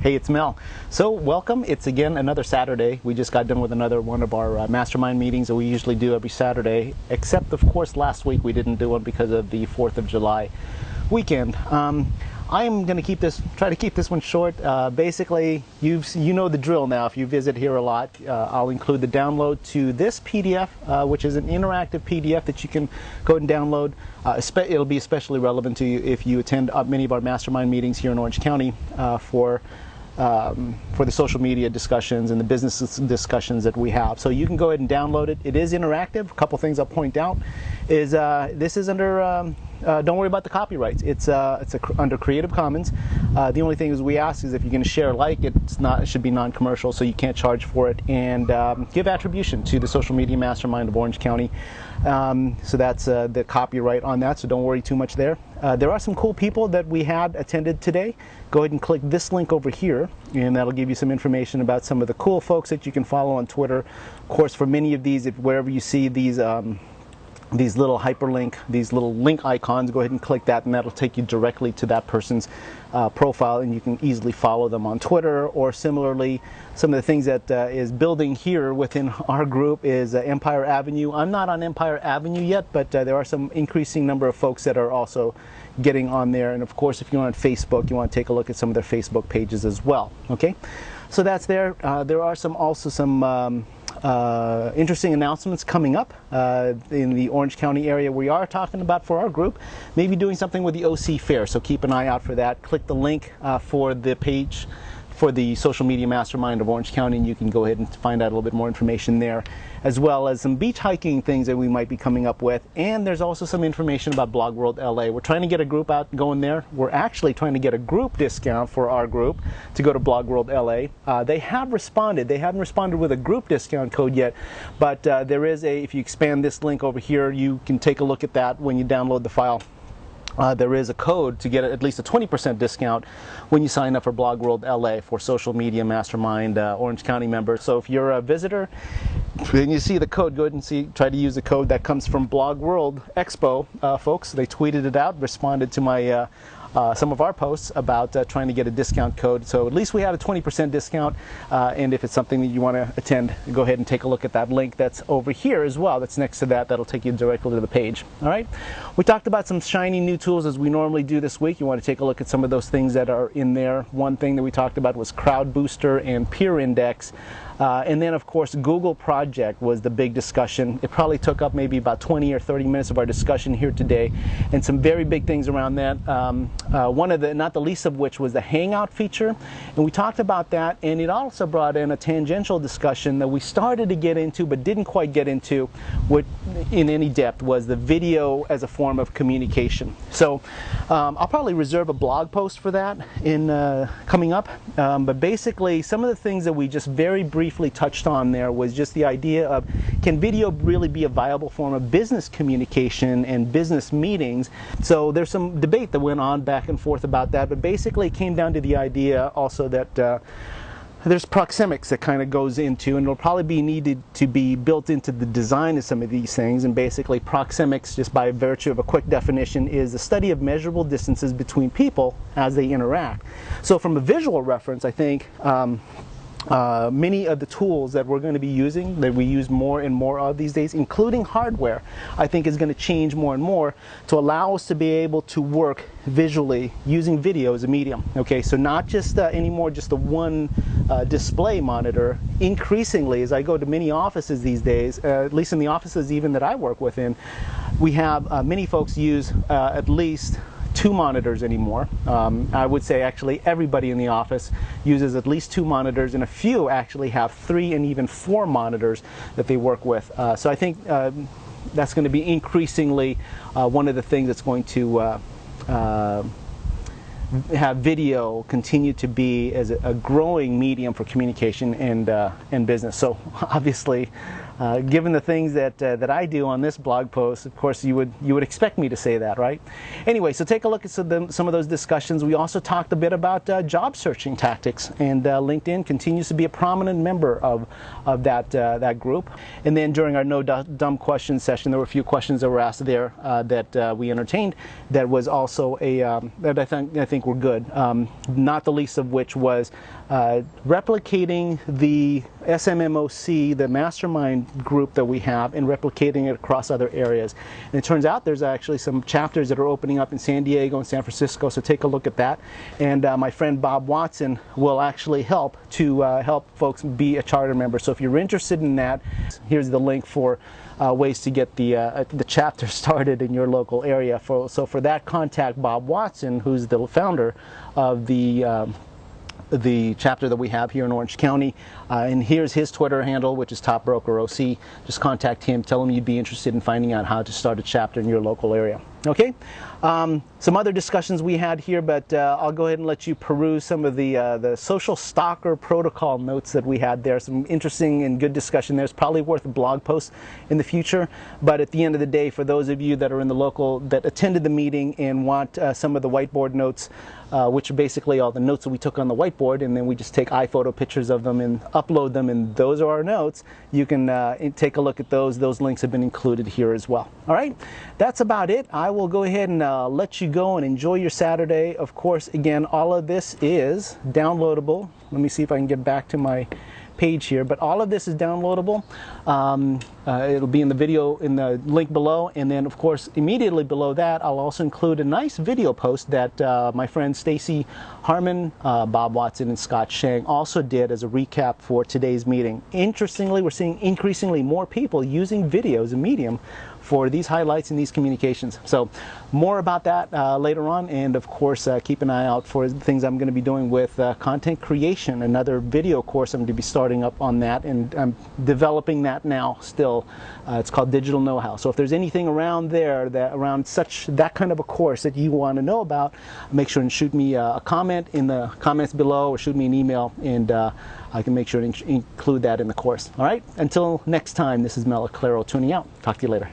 Hey, it's Mel. So welcome. It's again another Saturday. We just got done with another one of our mastermind meetings that we usually do every Saturday, except of course last week we didn't do one because of the 4th of July weekend. I am going to try to keep this one short. Basically, you know the drill now. If you visit here a lot, I'll include the download to this PDF, which is an interactive PDF that you can go and download. It'll be especially relevant to you if you attend many of our mastermind meetings here in Orange County for the social media discussions and the business discussions that we have. So you can go ahead and download it. It is interactive. A couple things I'll point out is this is under, don't worry about the copyrights. It's under Creative Commons. The only thing is we ask is if you're going to share it should be non-commercial, so you can't charge for it, and give attribution to the Social Media Mastermind of Orange County. So that's the copyright on that, so don't worry too much there. There are some cool people that we had attended today. Go ahead and click this link over here, and that'll give you some information about some of the cool folks that you can follow on Twitter. Of course, for many of these, wherever you see these little hyperlink, these little link icons, go ahead and click that, and that'll take you directly to that person's profile, and you can easily follow them on Twitter. Or similarly, some of the things that is building here within our group is Empire Avenue. I'm not on Empire Avenue yet, but there are some increasing number of folks that are also getting on there. And of course, if you're on Facebook, you want to take a look at some of their Facebook pages as well. Okay, so that's there. There are also some interesting announcements coming up in the Orange County area. We are talking about, for our group, maybe doing something with the OC Fair, so keep an eye out for that. Click the link for the page for the Social Media Mastermind of Orange County, and you can go ahead and find out a little bit more information there, as well as some beach hiking things that we might be coming up with. And there's also some information about Blog World LA. We're trying to get a group out going there. We're actually trying to get a group discount for our group to go to Blog World LA. They have responded. They haven't responded with a group discount code yet, but there is if you expand this link over here, you can take a look at that when you download the file. There is a code to get at least a 20% discount when you sign up for Blog World LA for Social Media Mastermind Orange County members. So if you're a visitor and you see the code, go ahead and try to use the code that comes from Blog World Expo folks. They tweeted it out, responded to my some of our posts about trying to get a discount code. So at least we have a 20% discount, and if it's something that you want to attend, go ahead and take a look at that link that's over here as well. That's next to that. That'll take you directly to the page. All right. We talked about some shiny new tools as we normally do this week. You want to take a look at some of those things that are in there. One thing that we talked about was Crowd Booster and Peer Index. And then, of course, Google Project was the big discussion. It probably took up maybe about 20 or 30 minutes of our discussion here today, and some very big things around that. One of the, not the least of which, was the Hangout feature. And we talked about that, and it also brought in a tangential discussion that we started to get into but didn't quite get into in any depth, was the video as a form of communication. So I'll probably reserve a blog post for that in coming up. But basically, some of the things that we just very briefly touched on there was just the idea of, can video really be a viable form of business communication and business meetings? So there's some debate that went on back and forth about that, but basically it came down to the idea also that there's proxemics that kind of goes into, and it'll probably be needed to be built into the design of some of these things. And basically proxemics, just by virtue of a quick definition, is the study of measurable distances between people as they interact. So from a visual reference, I think many of the tools that we're going to be using, that we use more and more of these days, including hardware, I think is going to change more and more to allow us to be able to work visually using video as a medium. Okay, so not just anymore just the one display monitor. Increasingly, as I go to many offices these days, at least in the offices even that I work within, we have many folks use at least 2 monitors anymore. I would say actually everybody in the office uses at least 2 monitors, and a few actually have 3 and even 4 monitors that they work with. So I think that's going to be increasingly one of the things that's going to have video continue to be as a growing medium for communication and business. So obviously, given the things that I do on this blog post, of course you would expect me to say that, right? Anyway, so take a look at some of those discussions. We also talked a bit about job searching tactics, and LinkedIn continues to be a prominent member of that group. And then during our No Dumb Questions session, there were a few questions that were asked there that we entertained. That was also that I think think were good, not the least of which was replicating the SMMOC, the mastermind group that we have, and replicating it across other areas. And it turns out there's actually some chapters that are opening up in San Diego and San Francisco, so take a look at that. And my friend Bob Watson will actually help to help folks be a charter member. So if you're interested in that, here's the link for ways to get the chapter started in your local area. So for that, contact Bob Watson, who's the founder of the chapter that we have here in Orange County, and here's his Twitter handle, which is TopBrokerOC. Just contact him, tell him you'd be interested in finding out how to start a chapter in your local area. Okay, some other discussions we had here, but I'll go ahead and let you peruse some of the social stalker protocol notes that we had there. Some interesting and good discussion there. It's probably worth a blog post in the future, but at the end of the day, for those of you that are in the local, that attended the meeting and want some of the whiteboard notes, which are basically all the notes that we took on the whiteboard, and then we just take iPhoto pictures of them and upload them, and those are our notes. You can take a look at those. Those links have been included here as well. All right, that's about it. I will go ahead and let you go and enjoy your Saturday. Of course, again, all of this is downloadable. Let me see if I can get back to my page here, but all of this is downloadable. It'll be in the video in the link below, and then of course immediately below that I'll also include a nice video post that my friends Stacy Harmon, Bob Watson, and Scott Shang also did as a recap for today's meeting. Interestingly, we're seeing increasingly more people using video as a medium for these highlights and these communications. So more about that later on, and of course keep an eye out for the things I'm going to be doing with content creation, another video course I'm going to be starting up on that, and I'm developing that now still. It's called Digital Know-How. So if there's anything around there that kind of a course that you want to know about, make sure and shoot me a comment in the comments below, or shoot me an email, and I can make sure to include that in the course. All right, until next time, this is Mel-Aclaro tuning out. Talk to you later.